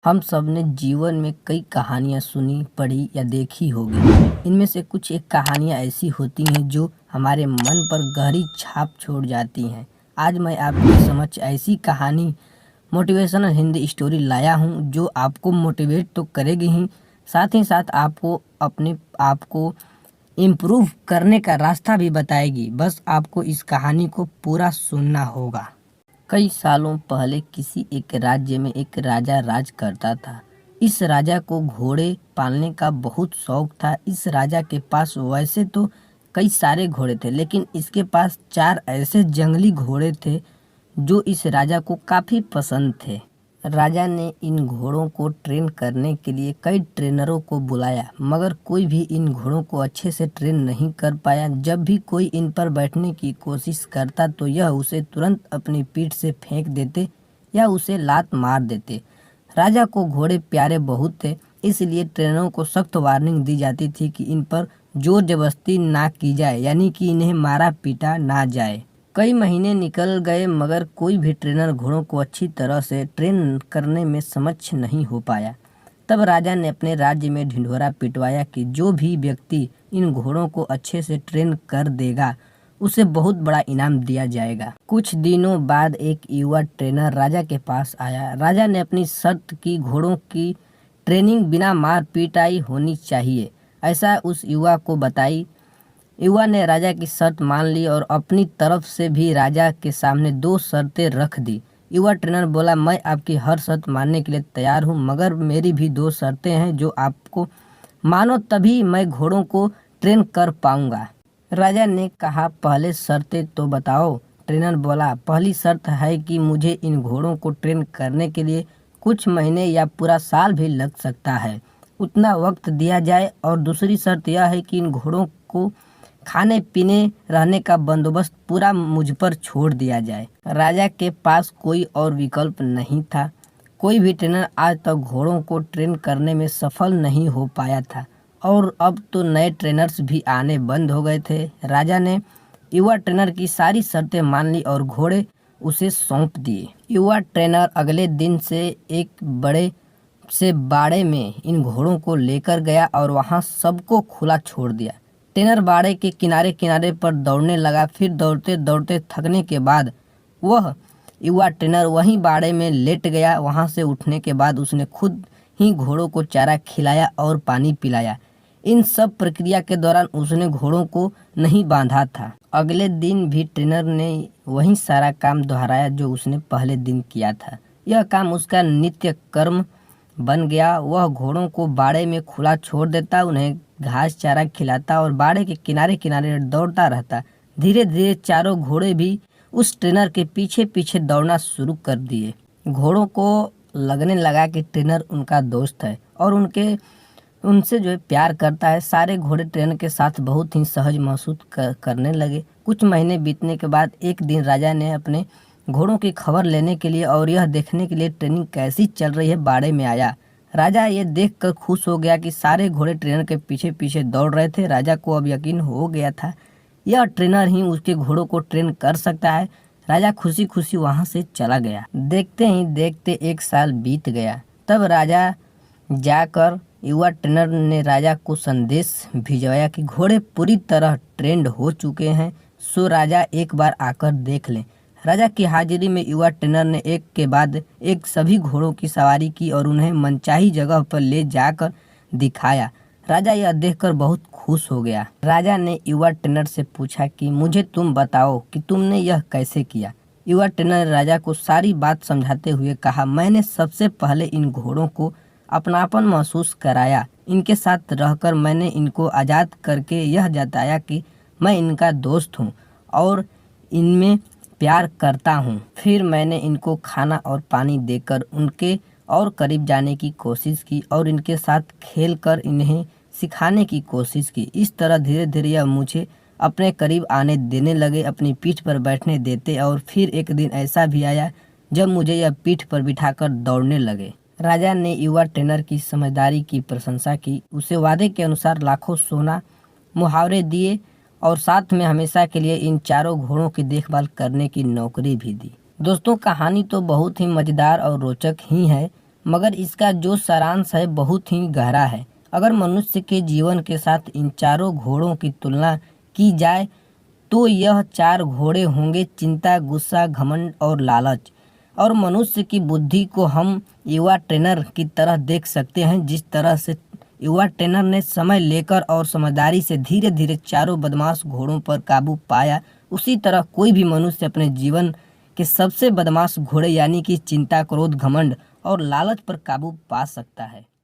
हम सब ने जीवन में कई कहानियाँ सुनी, पढ़ी या देखी होगी। इनमें से कुछ एक कहानियाँ ऐसी होती हैं जो हमारे मन पर गहरी छाप छोड़ जाती हैं। आज मैं आपके समक्ष ऐसी कहानी मोटिवेशनल हिंदी स्टोरी लाया हूँ जो आपको मोटिवेट तो करेगी ही साथ आपको अपने आप को इम्प्रूव करने का रास्ता भी बताएगी। बस आपको इस कहानी को पूरा सुनना होगा। कई सालों पहले किसी एक राज्य में एक राजा राज करता था। इस राजा को घोड़े पालने का बहुत शौक था। इस राजा के पास वैसे तो कई सारे घोड़े थे, लेकिन इसके पास 4 ऐसे जंगली घोड़े थे जो इस राजा को काफ़ी पसंद थे। राजा ने इन घोड़ों को ट्रेन करने के लिए कई ट्रेनरों को बुलाया, मगर कोई भी इन घोड़ों को अच्छे से ट्रेन नहीं कर पाया। जब भी कोई इन पर बैठने की कोशिश करता तो यह उसे तुरंत अपनी पीठ से फेंक देते या उसे लात मार देते। राजा को घोड़े प्यारे बहुत थे, इसलिए ट्रेनरों को सख्त वार्निंग दी जाती थी कि इन पर जोर जबरदस्ती ना की जाए, यानी कि इन्हें मारा पीटा ना जाए। कई महीने निकल गए, मगर कोई भी ट्रेनर घोड़ों को अच्छी तरह से ट्रेन करने में सक्षम नहीं हो पाया। तब राजा ने अपने राज्य में ढिंढोरा पिटवाया कि जो भी व्यक्ति इन घोड़ों को अच्छे से ट्रेन कर देगा उसे बहुत बड़ा इनाम दिया जाएगा। कुछ दिनों बाद एक युवा ट्रेनर राजा के पास आया। राजा ने अपनी शर्त की घोड़ों की ट्रेनिंग बिना मार पिटाई होनी चाहिए, ऐसा उस युवा को बताई। युवा ने राजा की शर्त मान ली और अपनी तरफ से भी राजा के सामने 2 शर्तें रख दी। युवा ट्रेनर बोला, मैं आपकी हर शर्त मानने के लिए तैयार हूँ, मगर मेरी भी 2 शर्तें हैं जो आपको मानो तभी मैं घोड़ों को ट्रेन कर पाऊंगा। राजा ने कहा, पहले शर्तें तो बताओ। ट्रेनर बोला, पहली शर्त है कि मुझे इन घोड़ों को ट्रेन करने के लिए कुछ महीने या पूरा साल भी लग सकता है, उतना वक्त दिया जाए। और दूसरी शर्त यह है कि इन घोड़ों को खाने पीने रहने का बंदोबस्त पूरा मुझ पर छोड़ दिया जाए। राजा के पास कोई और विकल्प नहीं था। कोई भी ट्रेनर आज तक घोड़ों को ट्रेन करने में सफल नहीं हो पाया था, और अब तो नए ट्रेनर्स भी आने बंद हो गए थे। राजा ने युवा ट्रेनर की सारी शर्तें मान ली और घोड़े उसे सौंप दिए। युवा ट्रेनर अगले दिन से एक बड़े से बाड़े में इन घोड़ों को लेकर गया और वहां सबको खुला छोड़ दिया। ट्रेनर बाड़े के किनारे किनारे पर दौड़ने लगा। फिर दौड़ते दौड़ते थकने के बाद वह युवा ट्रेनर वहीं बाड़े में लेट गया। वहां से उठने के बाद उसने खुद ही घोड़ों को चारा खिलाया और पानी पिलाया। इन सब प्रक्रिया के दौरान उसने घोड़ों को नहीं बांधा था। अगले दिन भी ट्रेनर ने वही सारा काम दोहराया जो उसने पहले दिन किया था। यह काम उसका नित्य कर्म बन गया। वह घोड़ों को बाड़े में खुला छोड़ देता, उन्हें घास चारा खिलाता और बाड़े के किनारे किनारे दौड़ता रहता। धीरे धीरे चारों घोड़े भी उस ट्रेनर के पीछे पीछे दौड़ना शुरू कर दिए। घोड़ों को लगने लगा कि ट्रेनर उनका दोस्त है और उनसे जो है प्यार करता है। सारे घोड़े ट्रेनर के साथ बहुत ही सहज महसूस करने लगे। कुछ महीने बीतने के बाद एक दिन राजा ने अपने घोड़ों की खबर लेने के लिए और यह देखने के लिए ट्रेनिंग कैसी चल रही है बाड़े में आया। राजा ये देखकर खुश हो गया कि सारे घोड़े ट्रेनर के पीछे पीछे दौड़ रहे थे। राजा को अब यकीन हो गया था यह ट्रेनर ही उसके घोड़ों को ट्रेन कर सकता है। राजा खुशी खुशी वहां से चला गया। देखते ही देखते 1 साल बीत गया। तब राजा जाकर युवा ट्रेनर ने राजा को संदेश भिजवाया कि घोड़े पूरी तरह ट्रेंड हो चुके हैं, सो राजा एक बार आकर देख लें। राजा की हाजिरी में युवा ट्रेनर ने एक के बाद एक सभी घोड़ों की सवारी की और उन्हें मनचाही जगह पर ले जाकर दिखाया। राजा यह देखकर बहुत खुश हो गया। राजा ने युवा ट्रेनर से पूछा कि मुझे तुम बताओ कि तुमने यह कैसे किया। युवा ट्रेनर ने राजा को सारी बात समझाते हुए कहा, मैंने सबसे पहले इन घोड़ों को अपनापन महसूस कराया। इनके साथ रहकर मैंने इनको आज़ाद करके यह जताया कि मैं इनका दोस्त हूँ और इनमें प्यार करता हूँ। फिर मैंने इनको खाना और पानी देकर उनके और करीब जाने की कोशिश की और इनके साथ खेलकर इन्हें सिखाने की कोशिश की। इस तरह धीरे धीरे यह मुझे अपने करीब आने देने लगे, अपनी पीठ पर बैठने देते और फिर एक दिन ऐसा भी आया जब मुझे यह पीठ पर बिठाकर दौड़ने लगे। राजा ने युवा ट्रेनर की समझदारी की प्रशंसा की, उसे वादे के अनुसार लाखों सोना मुहावरे दिए और साथ में हमेशा के लिए इन चारों घोड़ों की देखभाल करने की नौकरी भी दी। दोस्तों, कहानी तो बहुत ही मज़ेदार और रोचक ही है, मगर इसका जो सारांश है बहुत ही गहरा है। अगर मनुष्य के जीवन के साथ इन चारों घोड़ों की तुलना की जाए तो यह चार घोड़े होंगे चिंता, गुस्सा, घमंड और लालच। और मनुष्य की बुद्धि को हम युवा ट्रेनर की तरह देख सकते हैं। जिस तरह से युवा ट्रेनर ने समय लेकर और समझदारी से धीरे धीरे चारों बदमाश घोड़ों पर काबू पाया, उसी तरह कोई भी मनुष्य अपने जीवन के सबसे बदमाश घोड़े यानी कि चिंता, क्रोध, घमंड और लालच पर काबू पा सकता है।